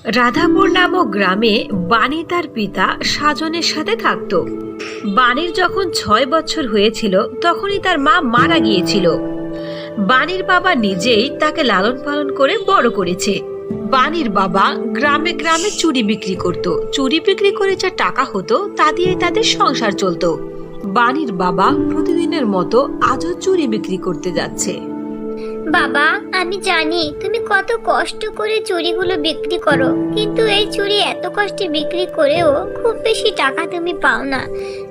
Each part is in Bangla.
রাধাপুর নামক গ্রামে বাণী তার পিতা সাজনের সাথে থাকত। বাণীর যখন 6 বছর হয়েছিল তখনই তার মা মারা গিয়েছিল। বাণীর বাবা নিজেই তাকে লালন পালন করে বড় করেছে। বাণীর বাবা গ্রামে গ্রামে চুড়ি বিক্রি করত। চুড়ি বিক্রি করে যা টাকা হতো তা দিয়ে তাদের সংসার চলতো। বাণীর বাবা প্রতিদিনের মতো আজও চুড়ি বিক্রি করতে যাচ্ছে। বাবা, আমি জানি তুমি কত কষ্ট করে চুড়িগুলো বিক্রি করো, কিন্তু এই চুড়ি এত কষ্টে বিক্রি করেও খুব বেশি টাকা তুমি পাও না।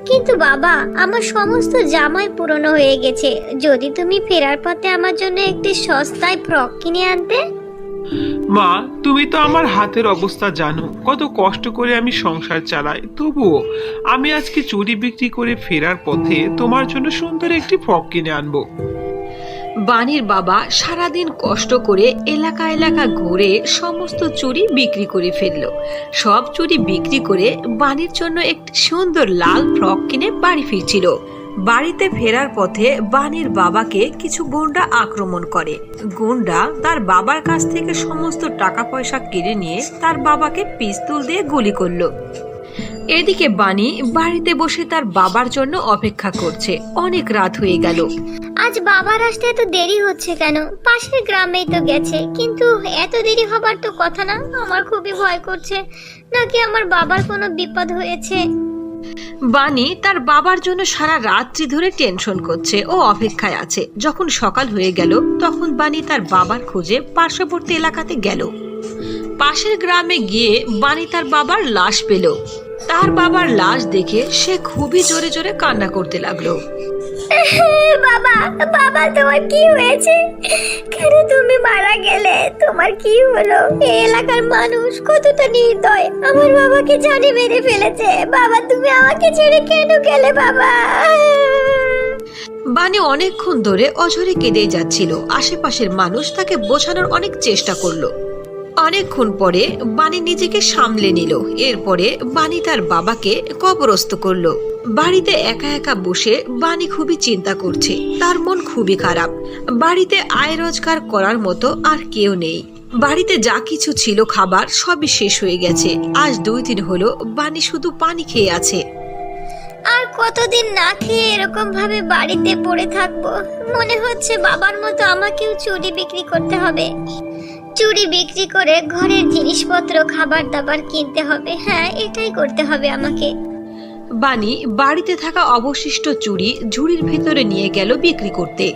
কিন্তু বাবা, আমার সমস্ত জামাই পুরনো হয়ে গেছে। যদি তুমি ফেরার পথে আমার জন্য একটি সস্তায় ফ্রক কিনে আনতে। মা, তুমি তো আমার হাতের অবস্থা জানো, কত কষ্ট করে আমি সংসার চালাই। তবুও আমি আজকে চুড়ি বিক্রি করে ফেরার পথে তোমার জন্য সুন্দর একটি ফ্রক কিনে আনবো। বাণীর বাবা সারাদিন কষ্ট করে এলাকা এলাকা ঘুরে সমস্ত চুড়ি বিক্রি করে ফেলল। সব চুড়ি বিক্রি করে বাণীর জন্য একটি সুন্দর লাল ফ্রক কিনে বাড়ি ফিরছিল। বাড়িতে ফেরার পথে বাণীর বাবাকে কিছু গুন্ডা আক্রমণ করে। গুন্ডা তার বাবার কাছ থেকে সমস্ত টাকা পয়সা কেড়ে নিয়ে তার বাবাকে পিস্তল দিয়ে গুলি করলো। এদিকে বাণী বাড়িতে বসে তার বাবার জন্য অপেক্ষা করছে। অনেক রাত হয়ে গেল। আজ বাবার আসতে এত দেরি হচ্ছে কেন? পাশের গ্রামেই তো গেছে, কিন্তু এত দেরি হবার তো কথা না। আমার খুবই ভয় করছে, নাকি আমার বাবার কোনো বিপদ হয়েছে। বাণী তার বাবার জন্য সারা রাত্রি ধরে টেনশন করছে ও অপেক্ষায় আছে। যখন সকাল হয়ে গেল তখন বাণী তার বাবার খোঁজে পার্শ্ববর্তী এলাকাতে গেল। পাশের গ্রামে গিয়ে বাণী তার বাবার লাশ পেল। তার বাবার লাশ দেখে সে খুবই জোরে জোরে কান্না করতে লাগলো। বাবা, বাবা, তোমার কি হয়েছে? কেন তুমি মারা গেলে? তোমার কি হলো? এই এলাকার মানুষ কতটা নির্দয়, আমার বাবাকে জানে মেরে ফেলেছে। বাবা, তুমি আমাকে ছেড়ে কেন গেলে বাবা? বাণী অনেকক্ষণ ধরে অঝরে কেঁদে যাচ্ছিল। আশেপাশের মানুষ তাকে বোঝানোর অনেক চেষ্টা করলো। অনেকক্ষণ পরে বাণী নিজেকে সামলে নিল। এরপরে বাণী তার বাবাকে কবরস্থ করলো। বাড়িতে একা একা বসে বাণী খুবই চিন্তা করছে। তার মন খুবই খারাপ। বাড়িতে আয় রোজগার করার মতো আর কেউ নেই। বাড়িতে যা কিছু ছিল খাবার সবই শেষ হয়ে গেছে। আজ 2 দিন হলো বাণী শুধু পানি খেয়ে আছে। আর কতদিন না খেয়ে এরকম ভাবে বাড়িতে পড়ে থাকবো? মনে হচ্ছে বাবার মতো আমাকেও চুড়ি বিক্রি করতে হবে। চুড়ি বিক্রি করে ঘরের জিনিসপত্র, খাবার দাবার কিনতে হবে। হ্যাঁ, এটাই করতে হবে আমাকে। বাণী বাড়িতে থাকা অবশিষ্ট চুড়ি ঝুড়ির ভেতরে নিয়ে গেল বিক্রি করতে।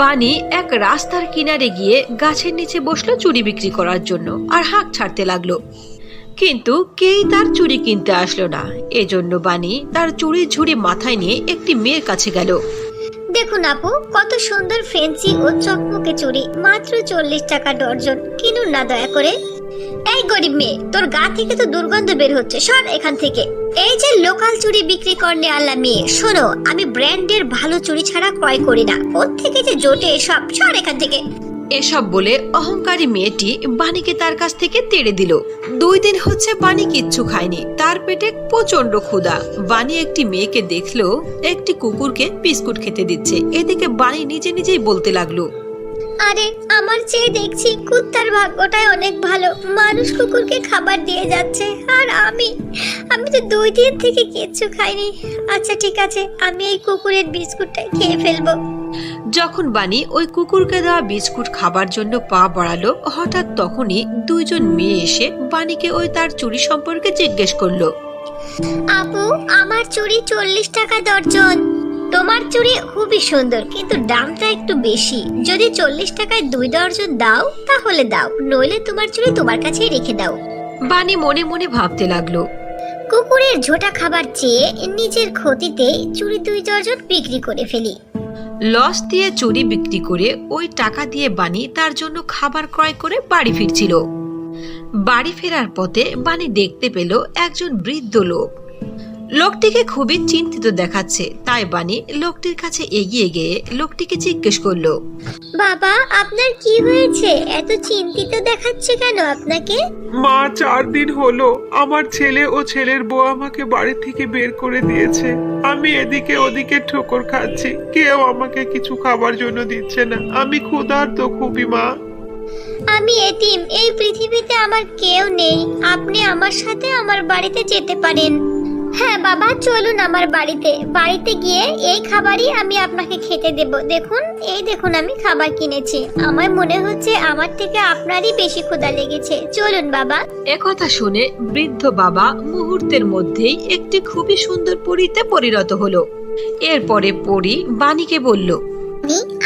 বাণী এক রাস্তার কিনারে গিয়ে গাছের নিচে বসলো চুড়ি বিক্রি করার জন্য আর হাঁক ছাড়তে লাগলো। কিন্তু কেই তার চুড়ি কিনতে আসলো না। এজন্য বাণী তার চুড়ির ঝুড়ি মাথায় নিয়ে একটি মেয়ের কাছে গেল। দেখুন আপু, কত সুন্দর ফেন্সি ও চকমকে চুড়ি, মাত্র 40 টাকা ডর্জন। কিনুন না দয়া করে। এই গরিব মেয়ে, তোর গা থেকে তো দুর্গন্ধ বের হচ্ছে, সর এখান থেকে। এই যে লোকাল চুড়ি বিক্রি করনে আল্লাহ মেয়ে, শোনো, আমি ব্র্যান্ডের ভালো চুড়ি ছাড়া ক্রয় করি না। কোত্থেকে যে জোটে এসব, সর এখান থেকে। এসব বলে অহংকারী মেয়েটি বাণীকে তার কাছ থেকে তেড়ে দিল। 2 দিন হচ্ছে বাণী কিচ্ছু খায়নি। তার পেটে প্রচন্ড ক্ষুধা। বাণী একটি মেয়েকে দেখলো একটি কুকুরকে বিস্কুট খেতে দিচ্ছে। এদিকে বাণী নিজে নিজেই বলতে লাগলো, আরে, আমার চেয়ে দেখছি কুত্তার ভাগ্যটাই অনেক ভালো। মানুষ কুকুরকে খাবার দিয়ে যাচ্ছে, আর আমি তো 2 দিন থেকে কিচ্ছু খাইনি। আচ্ছা ঠিক আছে, আমি এই কুকুরের বিস্কুটটা খেয়ে ফেলবো। যখন বাণী ওই কুকুরকে দেওয়া বিস্কুট খাবার জন্য পা বাড়ালো, হঠাৎ তখনই 2 জন মেয়ে এসে বাণীকে ওই তার চুড়ি সম্পর্কে জিজ্ঞেস করলো। আপু, আমার চুড়ি 40 টাকা দর্জন। তোমার চুড়ি খুবই সুন্দর, কিন্তু দামটা একটু বেশি। যদি 40 টাকায় 2 দর্জন দাও তাহলে দাও, নইলে তোমার চুড়ি তোমার কাছেই রেখে দাও। বাণী মনে মনে ভাবতে লাগলো, কুকুরের ঝোটা খাবার চেয়ে নিজের ক্ষতিতে চুড়ি 2 দর্জন বিক্রি করে ফেলি। লস দিয়ে চুড়ি বিক্রি করে ওই টাকা দিয়ে বাণী তার জন্য খাবার ক্রয় করে বাড়ি ফিরছিল। বাড়ি ফেরার পথে বাণী দেখতে পেল একজন বৃদ্ধ লোক। লোকটিকে খুবই চিন্তিত দেখাচ্ছে। তাই বাণী লোকটির কাছে এগিয়ে গিয়ে লোকটিকে জিজ্ঞেস করলো, বাবা, আপনার কি হয়েছে? এত চিন্তিত দেখাচ্ছে কেন আপনাকে? মা, 4 দিন হলো আমার ছেলে ও ছেলের বউ আমাকে বাড়ি থেকে বের করে দিয়েছে। আমি এদিকে ওদিকে ঠোকর খাচ্ছি, কেউ আমাকে কিছু খাবার জন্য দিচ্ছে না। আমি ক্ষুধার্ত খুবই মা। আমি এতিম, এই পৃথিবীতে আমার কেউ নেই। আপনি আমার সাথে আমার বাড়িতে যেতে পারেন। হ্যাঁ বাবা, চলুন আমার বাড়িতে। বাড়িতে গিয়ে এই খাবারই আমি আপনাকে খেতে দেব। দেখুন, এই দেখুন আমি খাবার কিনেছি। আমার মনে হচ্ছে আমার থেকে আপনারই বেশি ক্ষুধা লেগেছে। চলুন বাবা। একথা শুনে বৃদ্ধ বাবা মুহূর্তের মধ্যেই একটি খুবই সুন্দর পরীতে পরিণত হলো। এরপরে পরী বাণীকে বলল,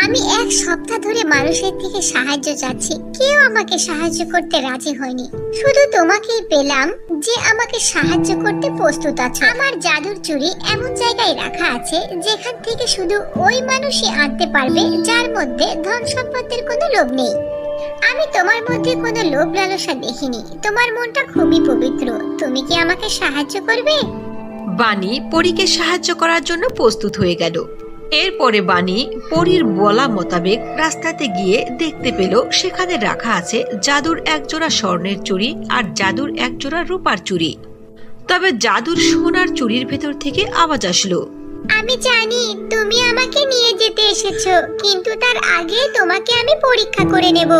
আমি এক সপ্তাহ ধরে মানুষের থেকে সাহায্য চাচ্ছি, কেউ আমাকে সাহায্য করতে রাজি হয়নি। শুধু তোমাকেই পেলাম যে আমাকে সাহায্য করতে প্রস্তুত আছো। আমার জাদুর চুড়ি এমন জায়গায় রাখা আছে যেখান থেকে শুধু ওই মানুষই আনতে পারবে যার মধ্যে ধন সম্পদের কোনো লোভ নেই। আমি তোমার মধ্যে কোনো লোভ লালসা দেখিনি। তোমার মনটা খুবই পবিত্র। তুমি কি আমাকে সাহায্য করবে? বাণী পরীকে সাহায্য করার জন্য প্রস্তুত হয়ে গেল। এরপরে বাণী পরীর বলা মোতাবেক রাস্তাতে গিয়ে দেখতে পেল সেখানে রাখা আছে জাদুর একজোড়া স্বর্ণের চুড়ি আর জাদুর একজোড়া রূপার চুড়ি। তবে জাদুর সোনার চুড়ির ভেতর থেকে আওয়াজ আসলো, আমি জানি তুমি আমাকে নিয়ে যেতে এসেছো, কিন্তু তার আগে তোমাকে আমি পরীক্ষা করে নেব।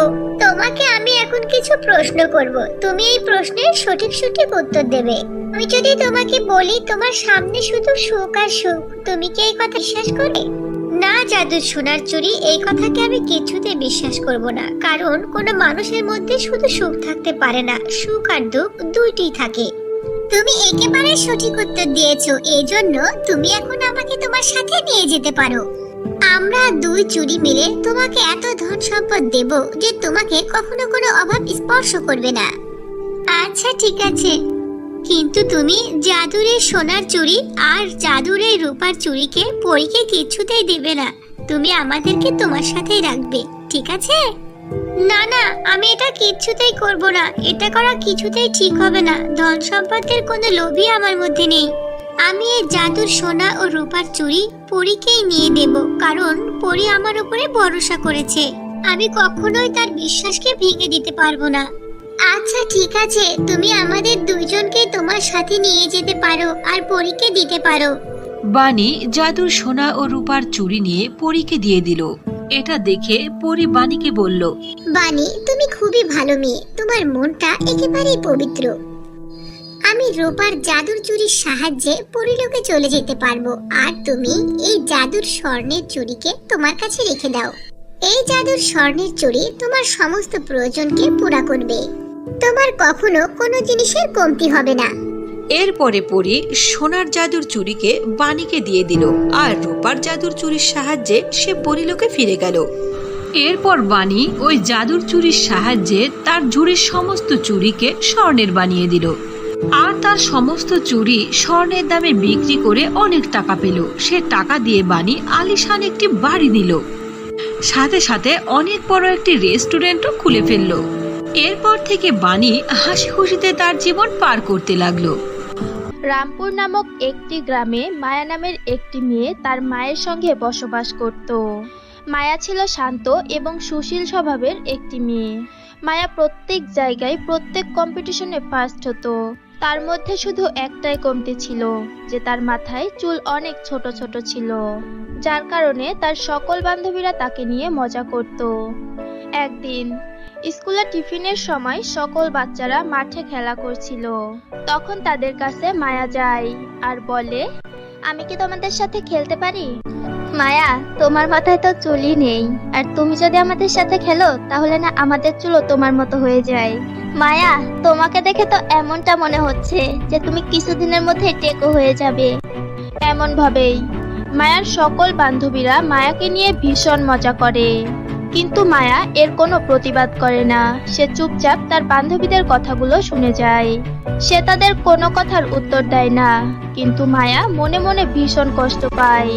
তোমাকে আমি এখন কিছু প্রশ্ন করব, তুমি এই প্রশ্নের সঠিক সঠিক উত্তর দেবে। আমি যদি তোমাকে বলি তোমার সামনে শুধু সুখ আর সুখ, তুমি কি এই কথা বিশ্বাস করবে? না জাদুর সোনার চুড়ি, এই কথাকে আমি কিছুতে বিশ্বাস করব না। কারণ কোনো মানুষের মধ্যে শুধু সুখ থাকতে পারে না, সুখ আর দুঃখ দুইটিই থাকে। তুমি একেবারে সঠিক উত্তর দিয়েছো, এই জন্য তুমি এখন আমাকে তোমার সাথে নিয়ে যেতে পারো। আমরা দুই চুড়ি মিলে তোমাকে এত ধন সম্পদ দেব যে তোমাকে কখনো কোনো অভাব স্পর্শ করবে না। আচ্ছা ঠিক আছে, কিন্তু তুমি জাদুর এই সোনার চুড়ি আর জাদুর এই রূপার চুড়িকে পরীকে কিছুতেই দেবে না। তুমি আমাদেরকে তোমার সাথেই রাখবে, ঠিক আছে? না না, আমি এটা কিছুতেই করব না। এটা করা কিছুতেই ঠিক হবে না। ধন সম্পদের কোনো লোভই আমার মধ্যে নেই। আমি এই জাদুর সোনা ও রূপার চুড়ি পরীকেই নিয়ে দেব, কারণ পরী আমার উপরে ভরসা করেছে। আমি কখনোই তার বিশ্বাসকে ভেঙে দিতে পারবো না। আচ্ছা ঠিক আছে, তুমি আমাদের দুইজনকে তোমার সাথে নিয়ে যেতে পারো আর পরীকে দিতে পারো। বাণী জাদুর সোনা ও রূপার চুড়ি নিয়ে পরীকে দিয়ে দিল। এটা দেখে পরী বাণীকে বলল, বাণী, তুমি খুবই ভালো মেয়ে, তোমার মনটা একেবারেই পবিত্র। আমি রূপার জাদুর চুরির সাহায্যে পরীলোকে চলে যেতে পারবো, আর তুমি এই জাদুর স্বর্ণের চুড়িকে তোমার কাছে রেখে দাও। এই জাদুর স্বর্ণের চুড়ি তোমার সমস্ত প্রয়োজনকে পুরা করবে। তোমার কখনো কোনো জিনিসের কমতি হবে না। এরপরে পরী সোনার জাদুর চুড়িকে বাণীকে দিয়ে দিল আর রূপার জাদুর চুরির সাহায্যে সে পরীলোকে ফিরে গেল। এরপর বাণী ওই জাদুর চুরির সাহায্যে তার ঝুড়ির সমস্ত চুড়িকে স্বর্ণের বানিয়ে দিল আর তার সমস্ত চুড়ি স্বর্ণের দামে বিক্রি করে অনেক টাকা পেল। সে টাকা দিয়ে বাণী আলিশান একটি বাড়ি দিল, সাথে সাথে অনেক বড় একটি রেস্টুরেন্টও খুলে ফেললো। এরপর থেকে বাণী হাসি খুশিতে তার জীবন পার করতে লাগলো। রামপুর নামক একটি গ্রামে মায়া নামের একটি মেয়ে তার মায়ের সঙ্গে বসবাস করত। মায়া ছিল শান্ত এবং সুশীল স্বভাবের একটি মেয়ে। মায়া প্রত্যেক জায়গায় প্রত্যেক কম্পিটিশনে ফার্স্ট হতো। তার মধ্যে শুধু একটাই কমতি ছিল যে তার মাথায় চুল অনেক ছোট ছোট ছিল, যার কারণে তার সকল বান্ধবীরা তাকে নিয়ে মজা করত। একদিন স্কুলে টিফিনের সময় সকল বাচ্চারা মাঠে খেলা করছিল। তখন তাদের কাছে মায়া যায় আর বলে, আমি কি তোমাদের সাথে খেলতে পারি? মায়া, তোমার মাথায় তো চুলই নেই, আর তুমি যদি আমাদের সাথে খেলো তাহলে না আমাদের চুলও তোমার মতো হয়ে যায়। মায়া, তোমাকে দেখে তো এমনটা মনে হচ্ছে যে তুমি কিছুদিনের মধ্যে টেকো হয়ে যাবে। এমন ভাবেই মায়ার সকল বান্ধবীরা মায়াকে নিয়ে ভীষণ মজা করে, কিন্তু মায়া এর কোনো প্রতিবাদ করে না। সে চুপচাপ তার বান্ধবীদের কথাগুলো শুনে যায়। সে তাদের কোনো কথার উত্তর দেয় না, কিন্তু মায়া মনে মনে ভীষণ কষ্ট পায়।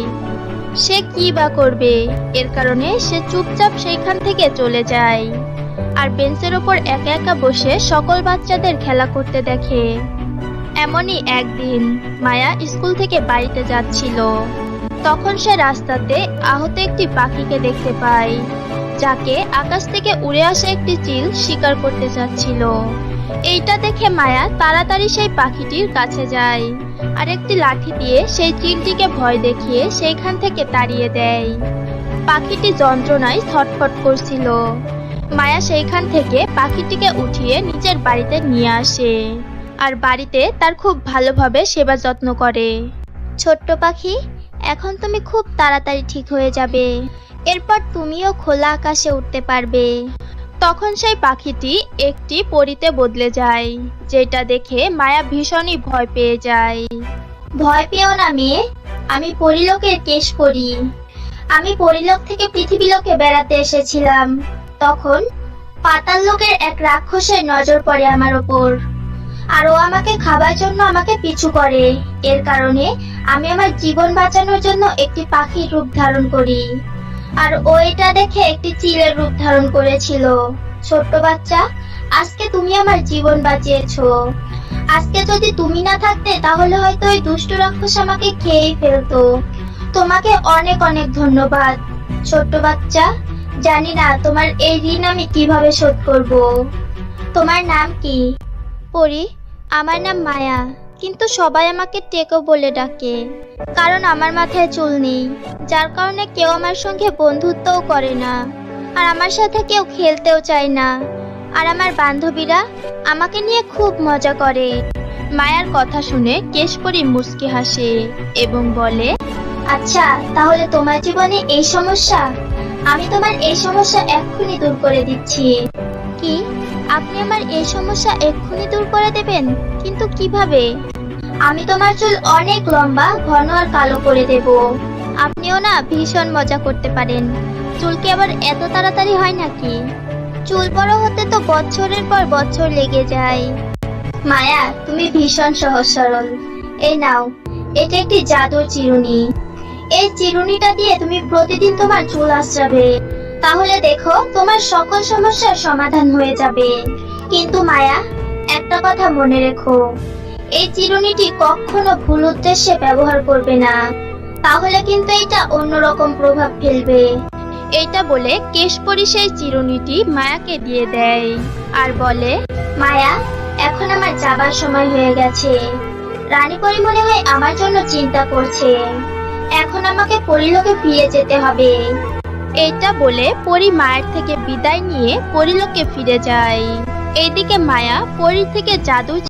সে কি বা করবে, এর কারণে সে চুপচাপ সেইখান থেকে চলে যায় আর বেঞ্চের ওপর একা একা বসে সকল বাচ্চাদের খেলা করতে দেখে। এমনই একদিন মায়া স্কুল থেকে বাড়িতে যাচ্ছিল। তখন সে রাস্তাতে আহত একটি পাখিকে দেখতে পায়, যাকে আকাশ থেকে উড়ে আসা একটি চিল শিকার করতে যাচ্ছিল। এইটা দেখে মায়া তাড়াতাড়ি সেই পাখিটির কাছে যায় আর একটি লাঠি দিয়ে সেই চিলটিকে ভয় দেখিয়ে সেইখান থেকে তাড়িয়ে দেয়। পাখিটি যন্ত্রণায় ছটফট করছিল। মায়া সেইখান থেকে পাখিটিকে উঠিয়ে নিজের বাড়িতে নিয়ে আসে আর বাড়িতে তার খুব ভালোভাবে সেবা যত্ন করে। ছোট্ট পাখি, এখন তুমি খুব তাড়াতাড়ি ঠিক হয়ে যাবে, এরপর তুমিও খোলা আকাশে উঠতে পারবে। তখন সেই পাখিটি একটি পরীতে বদলে যায়, যেটা দেখে মায়া ভীষণই ভয় পেয়ে যায়। ভয় পেও না মেয়ে, আমি পরিলোকের কেশ পরি। আমি পরিলোক থেকে পৃথিবীলোকে বেড়াতে এসেছিলাম। তখন পাতাল লোকের এক রাক্ষসের নজর পড়ে আমার ওপর, আর ও আমাকে খাবার জন্য আমাকে পিছু করে। এর কারণে আমি আমার জীবন বাঁচানোর জন্য একটি পাখির রূপ ধারণ করি, আর ও এটা দেখে একটি চিলের রূপ ধারণ করেছিল। ছোট্ট বাচ্চা, আজকে তুমি আমার জীবন বাঁচিয়েছো। আজকে যদি তুমি না থাকতে তাহলে হয়তো ওই দুষ্ট রাক্ষস আমাকে খেয়েই ফেলতো। তোমাকে অনেক অনেক ধন্যবাদ ছোট্ট বাচ্চা। জানি না তোমার এই ঋণ আমি কিভাবে শোধ করব। তোমার নাম কি? পরি, আমার নাম মায়া, কিন্তু সবাই আমাকে টেকো বলে ডাকে, কারণ আমার মাথায় চুল নেই, যার কারণে কেউ আমার সঙ্গে বন্ধুত্বও করে না, আর আমার সাথে কেউ খেলতেও চায় না, আর আমার বান্ধবীরা আমাকে নিয়ে খুব মজা করে। মায়ার কথা শুনে কেশপরি মুচকি হাসে এবং বলে, আচ্ছা, তাহলে তোমার জীবনে এই সমস্যা? আমি তোমার এই সমস্যা এক্ষুনি দূর করে দিচ্ছি। কি? আপনি আমার এই সমস্যা এক্ষুনি দূর করে দেবেন? কিন্তু কিভাবে? আমি তোমার চুল অনেক লম্বা, ঘন আর কালো করে দেব। আপনিও না ভীষণ মজা করতে পারেন। চুল কি আবার এত তাড়াতাড়ি হয় নাকি? চুল বড় হতে তো বছরের পর বছর লেগে যায়। মায়া, তুমি ভীষণ সহজ সরল। এই নাও, এটা একটি জাদুর চিরুনি। এই চিরুনিটা দিয়ে তুমি প্রতিদিন তোমার চুল আঁচড়াবে, তাহলে দেখো তোমার সকল সমস্যার সমাধান হয়ে যাবে। কিন্তু মায়া, একটা কথা মনে রেখো, এই চিরুনিটি কখনো ভুল উদ্দেশ্যে ব্যবহার করবে না, তাহলে কিন্তু এটা অন্যরকম প্রভাব ফেলবে। এইটা বলে কেশপরি সেই চিরুনিটি মায়াকে দিয়ে দেয় আর বলে, মায়া, এখন আমার যাবার সময় হয়ে গেছে। রানী পরি মনে হয় আমার জন্য চিন্তা করছে। এখন আমাকে পরিলোকে ফিরে যেতে হবে। এইটা বলে পরি মায়ের থেকে বিদায় নিয়ে পরিলোকে ফিরে যায়। এইদিকে মায়া পরীর থেকে জাদু